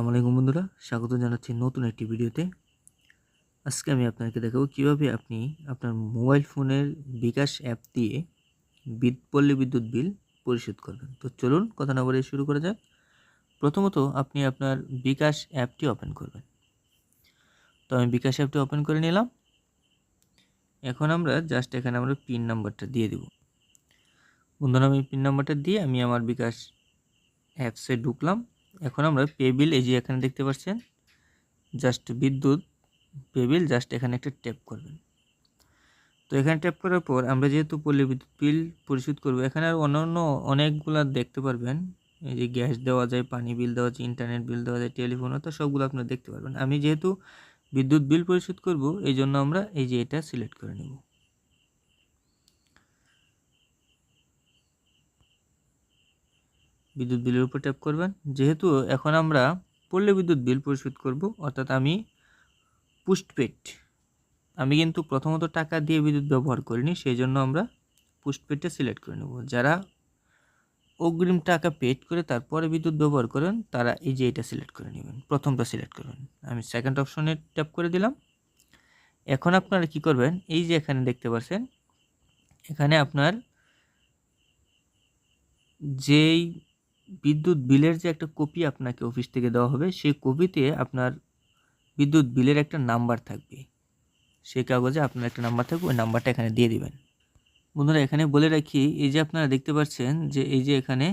আসসালামু আলাইকুম বন্ধুরা, স্বাগত জানাচ্ছি নতুন একটি ভিডিওতে। আজকে আমি আপনাকে দেখাবো কিভাবে আপনি আপনার মোবাইল ফোনের বিকাশ অ্যাপ দিয়ে পল্লী বিদ্যুৎ বিল পরিশোধ করবেন। তো চলুন কথা না বলে শুরু করা যাক। প্রথমত আপনি আপনার বিকাশ অ্যাপটি ওপেন করবেন। তো আমি বিকাশ অ্যাপটি ওপেন করে নিলাম। এখন আমরা জাস্ট এখানে আমরা পিন নাম্বারটা দিয়ে দেব। বন্ধুরা, আমি পিন নাম্বারটা দিয়ে আমি আমার বিকাশ অ্যাপসে ঢুকলাম। এখন আমরা পে বিল, এই যে এখানে দেখতে পাচ্ছেন জাস্ট বিদ্যুৎ পে বিল, জাস্ট এখানে একটা ট্যাপ করবেন। তো এখানে ট্যাপ করার পর আমরা যেহেতু পল্লী বিদ্যুৎ বিল পরিশোধ করব, এখানে আর অন্যান্য অনেকগুলা দেখতে পারবেন। এই যে গ্যাস দেওয়া যায়, পানি বিল দেওয়া যায়, ইন্টারনেট বিল দেওয়া যায়, টেলিফোন, তো সবগুলো আপনারা দেখতে পারবেন। আমি যেহেতু বিদ্যুৎ বিল পরিশোধ করব, এই জন্য আমরা এই যে এটা সিলেক্ট করে নেব। বিদ্যুৎ বিলের উপর ট্যাপ করবেন। যেহেতু এখন আমরা পল্লী বিদ্যুৎ বিল পরিশোধ করব, অর্থাৎ আমি পোস্টপেড, আমি কিন্তু প্রথমত টাকা দিয়ে বিদ্যুৎ ব্যবহার করিনি, সেই জন্য আমরা পোস্টপেডটা সিলেক্ট করে নেব। যারা অগ্রিম টাকা পেড করে তারপরে বিদ্যুৎ ব্যবহার করেন তারা এই যে এটা সিলেক্ট করে নেবেন, প্রথমটা সিলেক্ট করবেন। আমি সেকেন্ড অপশনে ট্যাপ করে দিলাম। এখন আপনারা কি করবেন, এই যে এখানে দেখতে পাচ্ছেন, এখানে আপনার যেই বিদ্যুৎ বিলের যে একটা কপি আপনাকে অফিস থেকে দেওয়া হবে, সেই কপিতে আপনার বিদ্যুৎ বিলের একটা নাম্বার থাকবে। সেই কাগজে আপনার একটা নাম্বার থাকবে, ওই নাম্বারটা এখানে দিয়ে দিবেন। বন্ধুরা, এখানে বলে রাখি, এই যে আপনারা দেখতে পাচ্ছেন যে এই যে এখানে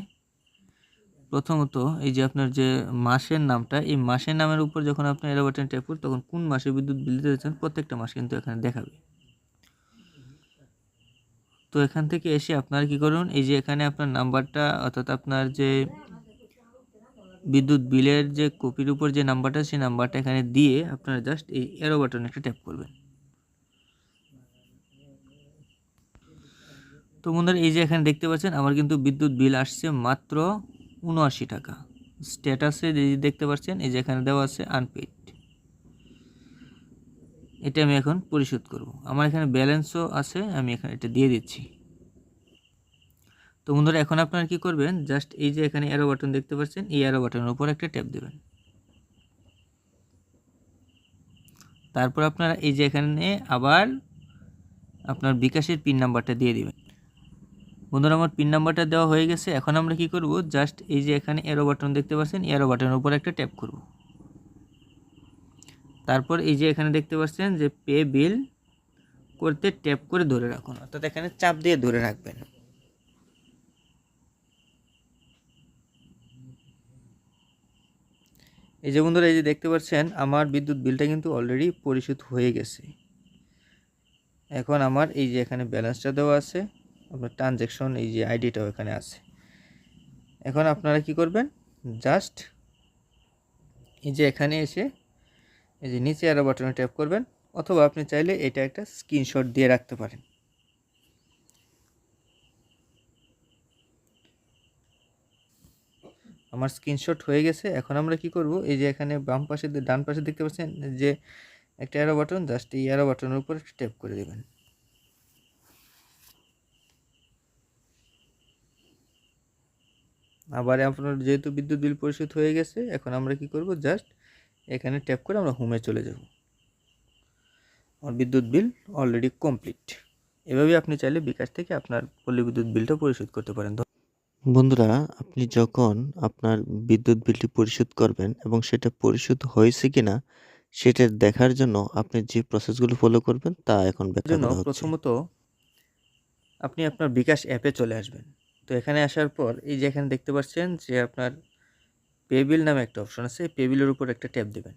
প্রথমত এই যে আপনার যে মাসের নামটা, এই মাসের নামের উপর যখন আপনি এরো বাটন ট্যাপ করবেন, তখন কোন মাসে বিদ্যুৎ বিল দিতে যাচ্ছেন প্রত্যেকটা মাস কিন্তু এখানে দেখাবে। তো এখান থেকে এসে আপনারা কি করুন, এই যে এখানে আপনার নাম্বারটা, অর্থাৎ আপনার যে বিদ্যুৎ বিলের যে কপির উপর যে নাম্বারটা, সেই নাম্বারটা এখানে দিয়ে আপনারা জাস্ট এই এরো বাটনে একটা ট্যাপ করবেন। তো বন্ধুরা, এই যে এখানে দেখতে পাচ্ছেন আমার কিন্তু বিদ্যুৎ বিল আসছে মাত্র ৭৯ টাকা। স্ট্যাটাসে দেখতে পাচ্ছেন এই যে এখানে দেওয়া আছে আনপেইড। এটা আমি এখন পরিশোধ করব। আমার এখানে ব্যালেন্সও আছে, আমি এখানে এটা দিয়ে দিচ্ছি। তো বন্ধুরা, এখন আপনারা কি করবেন, জাস্ট এই যে এখানে অ্যারো বাটন দেখতে পাচ্ছেন, এই অ্যারো বাটনের উপর একটা ট্যাপ দেবেন। তারপর আপনারা এই যে এখানে আবার আপনার বিকাশের পিন নাম্বারটা দিয়ে দিবেন। বন্ধুরা, আমার পিন নাম্বারটা দেওয়া হয়ে গেছে। এখন আমরা কি করব, জাস্ট এই যে এখানে অ্যারো বাটন দেখতে পাচ্ছেন, অ্যারো বাটনের উপর একটা ট্যাপ করব। তারপর এই যে এখানে দেখতে পাচ্ছেন যে পে বিল করতে ট্যাপ করে ধরে রাখুন, অর্থাৎ এখানে চাপ দিয়ে ধরে রাখবেন। এই যে বন্ধুরা, এই যে দেখতে পাচ্ছেন আমার বিদ্যুৎ বিলটা কিন্তু অলরেডি পরিশোধ হয়ে গেছে। এখন আমার এই যে এখানে ব্যালেন্সটা দেওয়া আছে, আপনার ট্রানজ্যাকশন এই যে আইডিটাও এখানে আছে। এখন আপনারা কি করবেন, জাস্ট এই যে এখানে এসে এই যে নিচে আরো বাটনে ট্যাপ করবেন, অথবা আপনি চাইলে এটা একটা স্ক্রিনশট দিয়ে রাখতে পারেন। আমার স্ক্রিনশট হয়ে গেছে। এখন আমরা কি করব, এই যে এখানে বাম পাশে ডান পাশে দেখতে পাচ্ছেন যে একটা অ্যারো বাটন, জাস্ট এই অ্যারো বাটনের উপর ট্যাপ করে দেবেন। আবার আপনার যেহেতু বিদ্যুৎ বিল পরিশোধ হয়ে গেছে, এখন আমরা কি করব, জাস্ট এখানে ট্যাপ করে আমরা হোমে চলে যাব। আমার বিদ্যুৎ বিল অলরেডি কমপ্লিট। এভাবে আপনি চাইলে বিকাশ থেকে আপনার পল্লী বিদ্যুৎ বিলটা পরিশোধ করতে পারেন। বন্ধুরা, আপনি যখন আপনার বিদ্যুৎ বিলটি পরিশোধ করবেন এবং সেটা পরিশোধ হয়েছে কিনা সেটা দেখার জন্য আপনি যে প্রসেসগুলো ফলো করবেন তা এখন ব্যাখ্যা জন্য করা হচ্ছে। প্রথমত আপনি আপনার বিকাশ অ্যাপে চলে আসবেন। তো এখানে আসার পর এই যে এখানে দেখতে পাচ্ছেন যে আপনার পে বিল নামে একটা অপশন আছে, পে বিলের উপর একটা ট্যাপ দেবেন।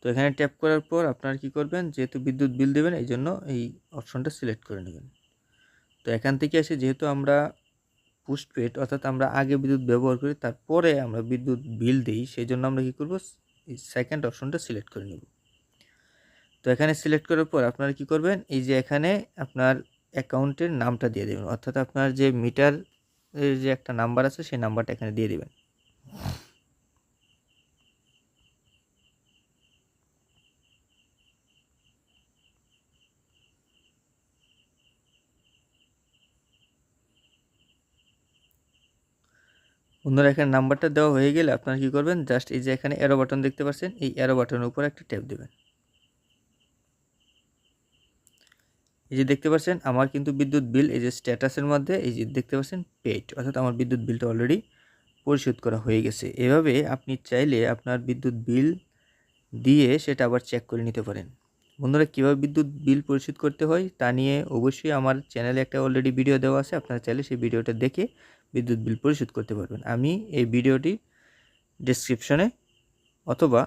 তো এখানে ট্যাপ করার পর আপনারা কি করবেন, যেহেতু বিদ্যুৎ বিল দেবেন এই জন্য এই অপশনটা সিলেক্ট করে নেবেন। তো এখান থেকে এসে যেহেতু আমরা পোস্টপেড, অর্থাৎ আমরা আগে বিদ্যুৎ ব্যবহার করি তারপরে আমরা বিদ্যুৎ বিল দিই, সেই জন্য আমরা কি করব, এই সেকেন্ড অপশনটা সিলেক্ট করে নেব। তো এখানে সিলেক্ট করার পর আপনারা কি করবেন, এই যে এখানে আপনার অ্যাকাউন্টের নামটা দিয়ে দেবেন, অর্থাৎ আপনার যে মিটার এর যে একটা নাম্বার আছে সেই নাম্বারটা এখানে দিয়ে দিবেন। বন্ধুরা এখানে নাম্বারটা দেওয়া হয়ে গেলে আপনারা কী করবেন, জাস্ট এই যে এখানে অ্যারো বাটন দেখতে পাচ্ছেন, এই অ্যারো বাটনের উপর একটা ট্যাপ দেবেন। এই যে দেখতে পাচ্ছেন আমার কিন্তু বিদ্যুৎ বিল এই যে স্ট্যাটাসের মধ্যে এই যে দেখতে পাচ্ছেন পেইড, অর্থাৎ আমার বিদ্যুৎ বিলটা অলরেডি পরিশোধ করা হয়ে গেছে। এভাবে আপনি চাইলে আপনার বিদ্যুৎ বিল দিয়ে সেটা আবার চেক করে নিতে পারেন। বন্ধুরা কীভাবে বিদ্যুৎ বিল পরিশোধ করতে হয় তা নিয়ে অবশ্যই আমার চ্যানেলে একটা অলরেডি ভিডিও দেওয়া আছে, আপনারা চাইলে সেই ভিডিওটা দেখে বিদ্যুৎ বিল পরিশোধ করতে পারবেন। আমি এই ভিডিওটি ডেসক্রিপশনে অথবা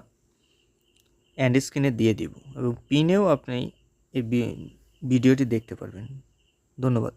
এন্ড স্ক্রিনে দিয়ে দিব এবং পিনেও আপনি এই ভিডিওটি দেখতে পারবেন। ধন্যবাদ।